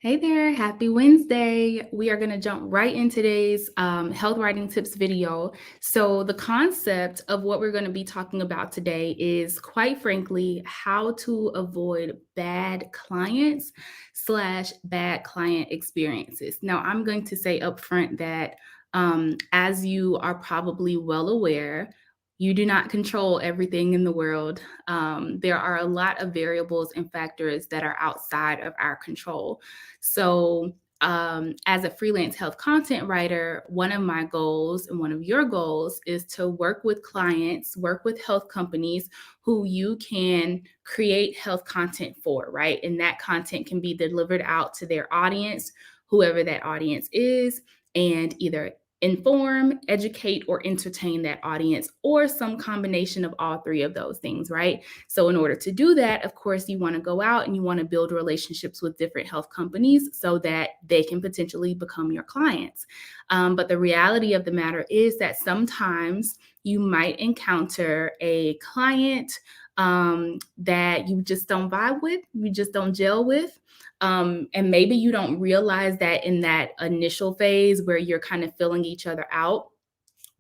Hey there, happy Wednesday. We are going to jump right in today's health writing tips video. So, the concept of what we're going to be talking about today is, quite frankly, how to avoid bad clients slash bad client experiences. Now, I'm going to say upfront that as you are probably well aware, you do not control everything in the world. There are a lot of variables and factors that are outside of our control. So, as a freelance health content writer, one of my goals and one of your goals is to work with clients, work with health companies who you can create health content for, right? And that content can be delivered out to their audience, whoever that audience is, and either inform, educate, or entertain that audience, or some combination of all three of those things, right? So, in order to do that, of course, you want to go out and you want to build relationships with different health companies so that they can potentially become your clients. But the reality of the matter is that sometimes you might encounter a client that you just don't vibe with, you just don't gel with. And maybe you don't realize that in that initial phase where you're kind of filling each other out.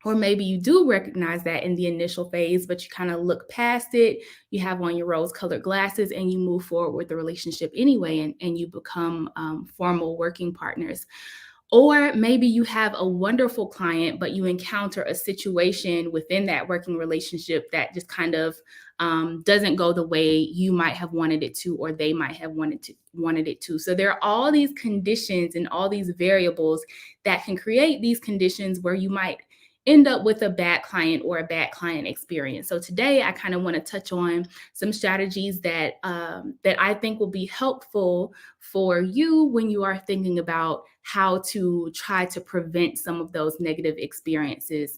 Or maybe you do recognize that in the initial phase, but you kind of look past it. You have on your rose colored glasses and you move forward with the relationship anyway, and you become formal working partners. Or maybe you have a wonderful client, but you encounter a situation within that working relationship that just kind of doesn't go the way you might have wanted it to, or they might have wanted it to. So there are all these conditions and all these variables that can create these conditions where you might end up with a bad client or a bad client experience. So today, I kind of want to touch on some strategies that I think will be helpful for you when you are thinking about how to try to prevent some of those negative experiences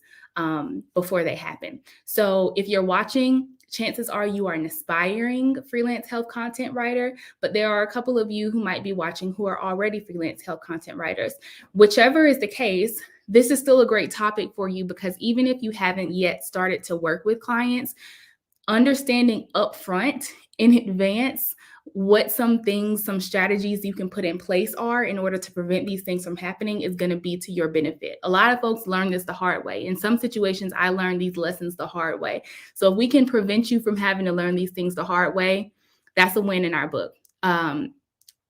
before they happen. So if you're watching, chances are you are an aspiring freelance health content writer, but there are a couple of you who might be watching who are already freelance health content writers. Whichever is the case, this is still a great topic for you, because even if you haven't yet started to work with clients, understanding upfront in advance what some things, some strategies you can put in place are in order to prevent these things from happening is going to be to your benefit. A lot of folks learn this the hard way. In some situations, I learned these lessons the hard way. So if we can prevent you from having to learn these things the hard way, that's a win in our book.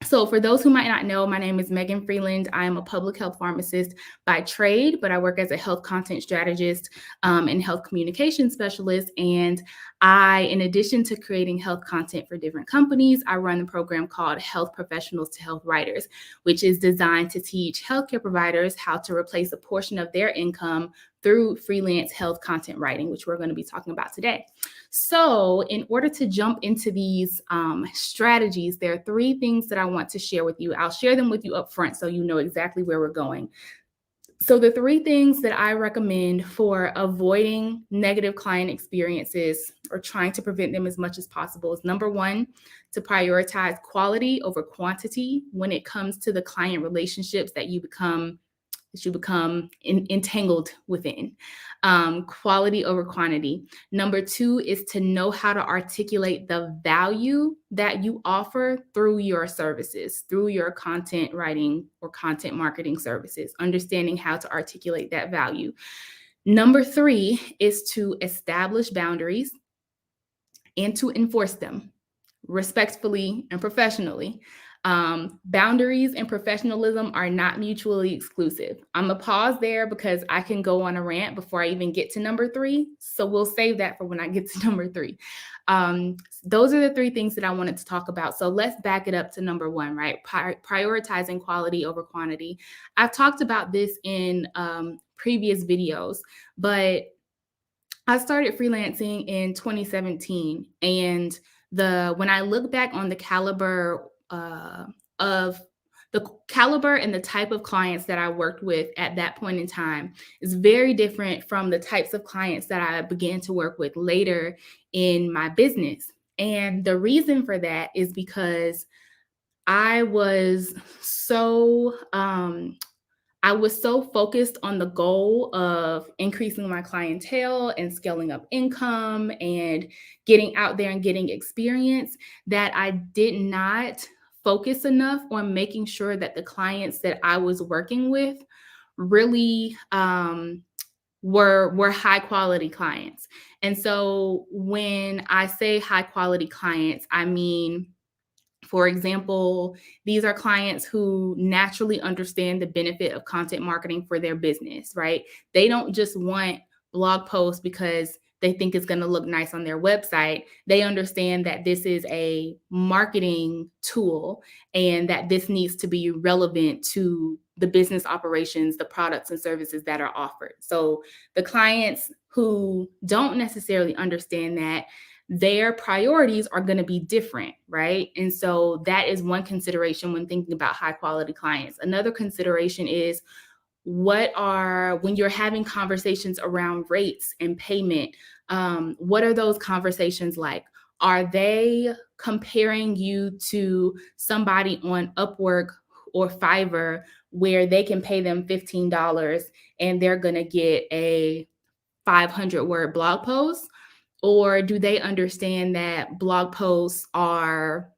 So for those who might not know, my name is Megan Freeland. I am a public health pharmacist by trade, but I work as a health content strategist and health communication specialist. And in addition to creating health content for different companies, I run a program called Health Professionals to Health Writers, which is designed to teach healthcare providers how to replace a portion of their income through freelance health content writing, which we're going to be talking about today. So, in order to jump into these strategies, there are three things that I want to share with you. I'll share them with you up front so you know exactly where we're going. So, the three things that I recommend for avoiding negative client experiences or trying to prevent them as much as possible is, number one, to prioritize quality over quantity when it comes to the client relationships that you become entangled within. Quality over quantity. Number two is to know how to articulate the value that you offer through your services, through your content writing or content marketing services, understanding how to articulate that value. Number three is to establish boundaries and to enforce them respectfully and professionally. Boundaries and professionalism are not mutually exclusive. I'm going to pause there because I can go on a rant before I even get to number three. So we'll save that for when I get to number three. Those are the three things that I wanted to talk about. So let's back it up to number one, right? Prioritizing quality over quantity. I've talked about this in previous videos, but I started freelancing in 2017, and when I look back on the caliber of the caliber and the type of clients that I worked with at that point in time is very different from the types of clients that I began to work with later in my business. And the reason for that is because I was so I was so focused on the goal of increasing my clientele and scaling up income and getting out there and getting experience that I did not focus enough on making sure that the clients that I was working with really were high quality clients. And so when I say high quality clients, I mean, for example, these are clients who naturally understand the benefit of content marketing for their business, right? They don't just want blog posts because they think it's going to look nice on their website. They understand that this is a marketing tool and that this needs to be relevant to the business operations, the products and services that are offered. So the clients who don't necessarily understand that, their priorities are going to be different, right? And so that is one consideration when thinking about high quality clients. Another consideration is when you're having conversations around rates and payment, what are those conversations like? Are they comparing you to somebody on Upwork or Fiverr where they can pay them $15 and they're going to get a 500-word blog post? Or do they understand that blog posts are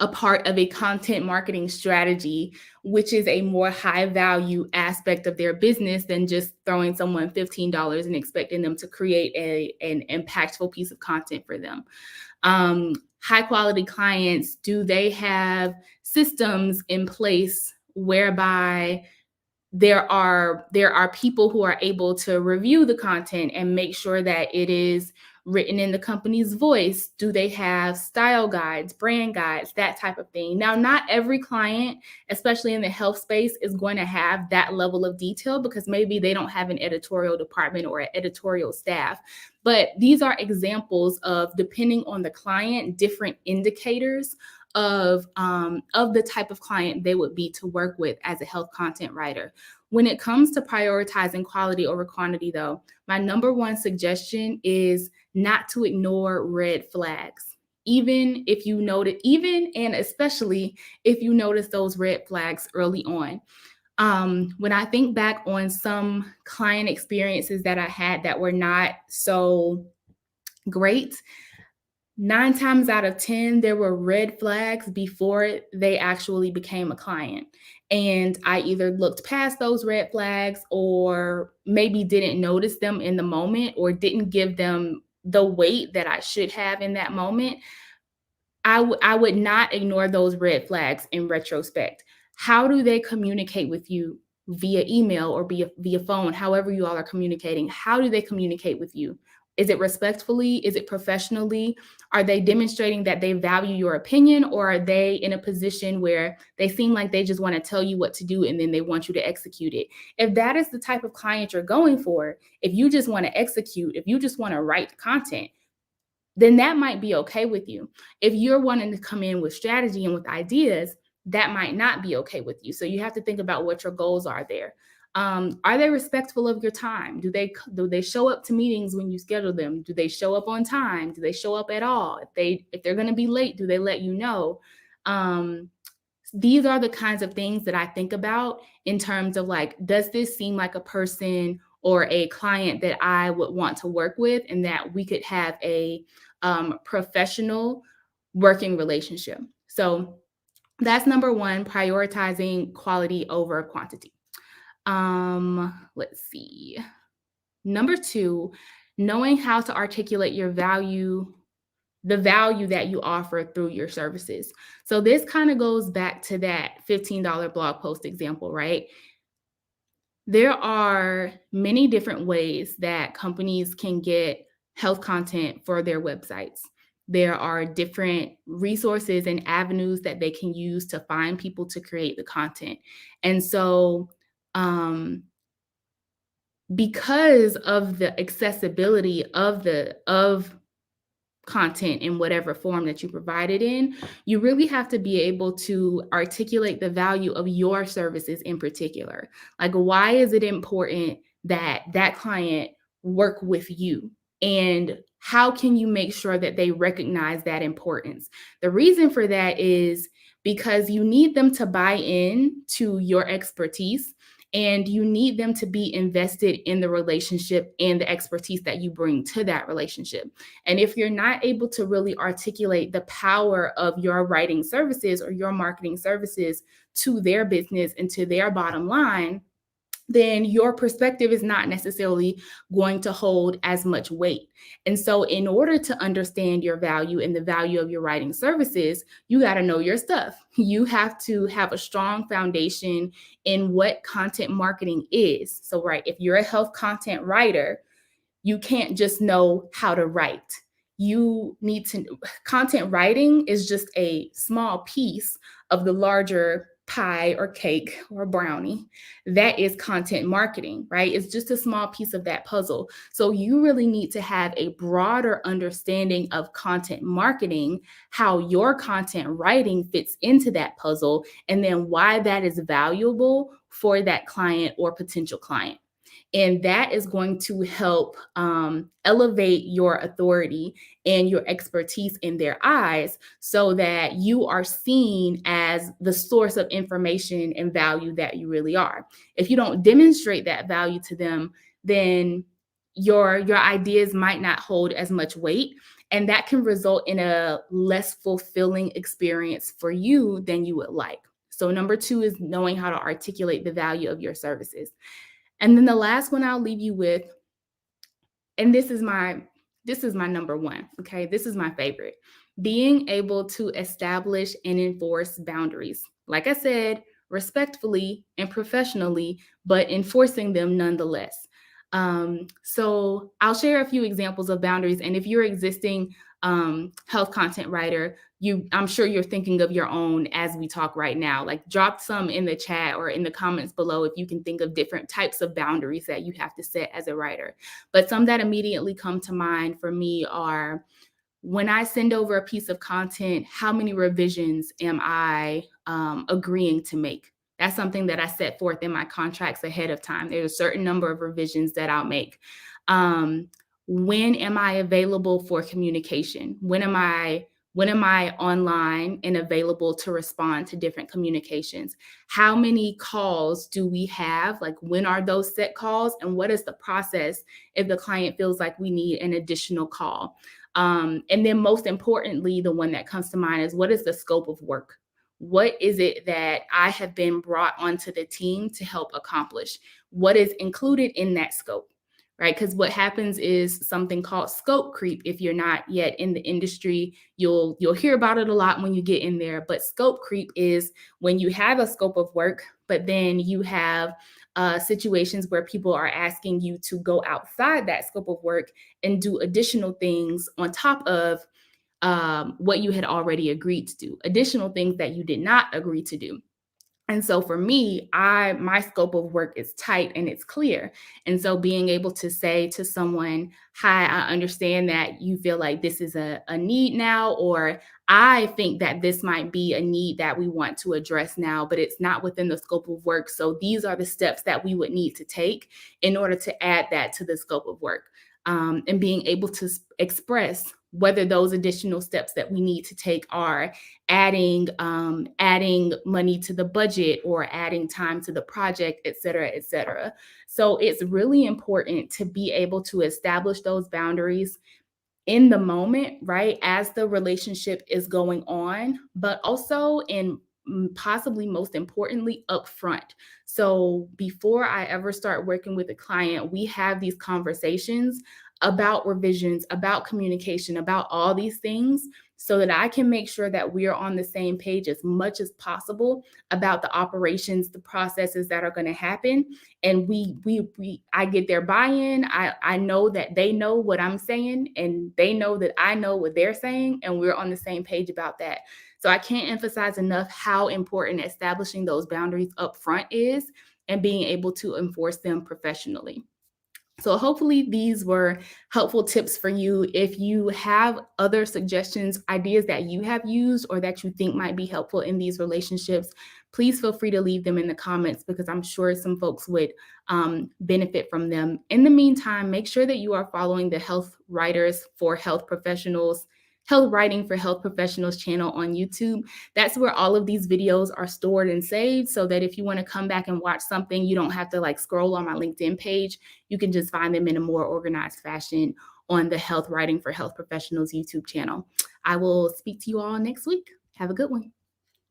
a part of a content marketing strategy, which is a more high value aspect of their business than just throwing someone $15 and expecting them to create an impactful piece of content for them? High quality clients, do they have systems in place whereby there are people who are able to review the content and make sure that it is written in the company's voice? Do they have style guides, brand guides, that type of thing? Now, not every client, especially in the health space, is going to have that level of detail because maybe they don't have an editorial department or an editorial staff. But these are examples of, depending on the client, different indicators of the type of client they would be to work with as a health content writer. When it comes to prioritizing quality over quantity, though, my number one suggestion is not to ignore red flags. Even and especially if you notice those red flags early on. When I think back on some client experiences that I had that were not so great, 9 times out of 10, there were red flags before they actually became a client. And I either looked past those red flags or maybe didn't notice them in the moment or didn't give them the weight that I should have in that moment. I would not ignore those red flags in retrospect. How do they communicate with you via email or via phone, however you all are communicating? How do they communicate with you? Is it respectfully? Is it professionally? Are they demonstrating that they value your opinion, or are they in a position where they seem like they just want to tell you what to do and then they want you to execute it? If that is the type of client you're going for, if you just want to execute, if you just want to write content, then that might be okay with you. If you're wanting to come in with strategy and with ideas, that might not be okay with you. So you have to think about what your goals are there. Are they respectful of your time? Do they show up to meetings when you schedule them? Do they show up on time? Do they show up at all? If they're going to be late, do they let you know? These are the kinds of things that I think about in terms of, like, does this seem like a person or a client that I would want to work with and that we could have a professional working relationship? So that's number one, prioritizing quality over quantity. Let's see. Number two, knowing how to articulate your value, the value that you offer through your services. So this kind of goes back to that $15 blog post example, right? There are many different ways that companies can get health content for their websites. There are different resources and avenues that they can use to find people to create the content. And so, because of the accessibility of content in whatever form that you provide it in, you really have to be able to articulate the value of your services in particular. Like, why is it important that that client work with you? And how can you make sure that they recognize that importance? The reason for that is because you need them to buy in to your expertise. and you need them to be invested in the relationship and the expertise that you bring to that relationship. And if you're not able to really articulate the power of your writing services or your marketing services to their business and to their bottom line, then your perspective is not necessarily going to hold as much weight. And so, in order to understand your value and the value of your writing services, you got to know your stuff. You have to have a strong foundation in what content marketing is. So, right, if you're a health content writer, you can't just know how to write. You need to, content writing is just a small piece of the larger pie or cake or brownie that is content marketing, right? It's just a small piece of that puzzle. So you really need to have a broader understanding of content marketing, how your content writing fits into that puzzle, and then why that is valuable for that client or potential client. And that is going to help elevate your authority and your expertise in their eyes so that you are seen as the source of information and value that you really are. If you don't demonstrate that value to them, then your ideas might not hold as much weight. And that can result in a less fulfilling experience for you than you would like. So, number two is knowing how to articulate the value of your services. And then the last one I'll leave you with, and this is my number one, okay? This is my favorite. Being able to establish and enforce boundaries. Like I said, respectfully and professionally, but enforcing them nonetheless. So I'll share a few examples of boundaries. And if you're existing health content writer, I'm sure you're thinking of your own as we talk right now. Like, drop some in the chat or in the comments below if you can think of different types of boundaries that you have to set as a writer. But some that immediately come to mind for me are, when I send over a piece of content, how many revisions am I agreeing to make? That's something that I set forth in my contracts ahead of time. There's a certain number of revisions that I'll make. When am I available for communication? When am I online and available to respond to different communications? How many calls do we have? Like, when are those set calls? And what is the process if the client feels like we need an additional call? And then most importantly, the one that comes to mind is, what is the scope of work? What is it that I have been brought onto the team to help accomplish? What is included in that scope? Right? Because what happens is something called scope creep. If you're not yet in the industry, you'll hear about it a lot when you get in there. But scope creep is when you have a scope of work, but then you have situations where people are asking you to go outside that scope of work and do additional things on top of what you had already agreed to do, additional things that you did not agree to do. And so for me, my scope of work is tight and it's clear. And so being able to say to someone, hi, I understand that you feel like this is a need now, or I think that this might be a need that we want to address now, but it's not within the scope of work. So these are the steps that we would need to take in order to add that to the scope of work. And being able to express whether those additional steps that we need to take are adding money to the budget or adding time to the project, et cetera, et cetera. So it's really important to be able to establish those boundaries in the moment, right, as the relationship is going on, but also in possibly most importantly upfront. So before I ever start working with a client, we have these conversations about revisions, about communication, about all these things, so that I can make sure that we are on the same page as much as possible about the operations, the processes that are going to happen. And I get their buy-in. I know that they know what I'm saying, and they know that I know what they're saying, and we're on the same page about that. So I can't emphasize enough how important establishing those boundaries up front is, and being able to enforce them professionally. So hopefully these were helpful tips for you. If you have other suggestions, ideas that you have used or that you think might be helpful in these relationships, please feel free to leave them in the comments, because I'm sure some folks would benefit from them. In the meantime, make sure that you are following the Health Writers for Health Professionals Health Writing for Health Professionals channel on YouTube. That's where all of these videos are stored and saved, so that if you want to come back and watch something, you don't have to like scroll on my LinkedIn page. You can just find them in a more organized fashion on the Health Writing for Health Professionals YouTube channel. I will speak to you all next week. Have a good one.